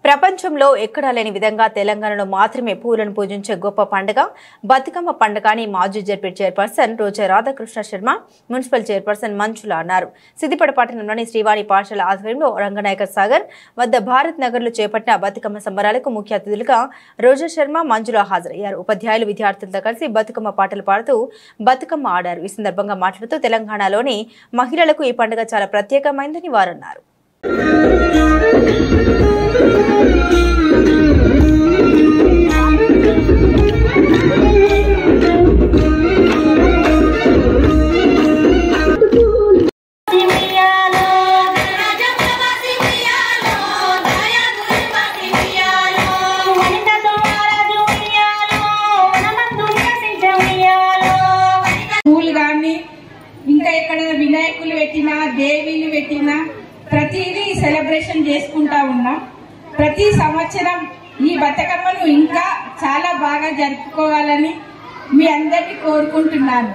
ప్రపంచంలో ఎక్కడా లేని విధంగా తెలంగాణలో మాత్రమే పూలను పూజించే గొప్ప పండుగ బతుకమ్మ పండుగ అని మాజీ జడ్పీ చైర్పర్సన్ రోజా రాధాకృష్ణ శర్మ, మున్సిపల్ చైర్పర్సన్ మంజుల అన్నారు. సిద్దిపేట పట్టణంలోని శ్రీవాణి పాఠశాల ఆధ్వర్యంలో రంగనాయక సాగర్ వద్ద భారత్ నగర్లో చేపట్టిన బతుకమ్మ సంబరాలకు ముఖ్య అతిథులుగా రోజా శర్మ, మంజుల హాజరయ్యారు. ఉపాధ్యాయులు విద్యార్థులతో కలిసి బతుకమ్మ పాటలు పాడుతూ బతుకమ్మ ఆడారు. ఈ సందర్భంగా మాట్లాడుతూ తెలంగాణలోని మహిళలకు ఈ పండుగ చాలా ప్రత్యేకమైందని వారు అన్నారు. ఇంకా ఎక్కడైనా వినాయకులు పెట్టినా దేవీలు పెట్టినా ప్రతిదీ సెలబ్రేషన్ చేసుకుంటా ఉన్నాం. ప్రతి సంవత్సరం ఈ బతుకమ్మను ఇంకా చాలా బాగా జరుపుకోవాలని మీ అందరినీ కోరుకుంటున్నాను.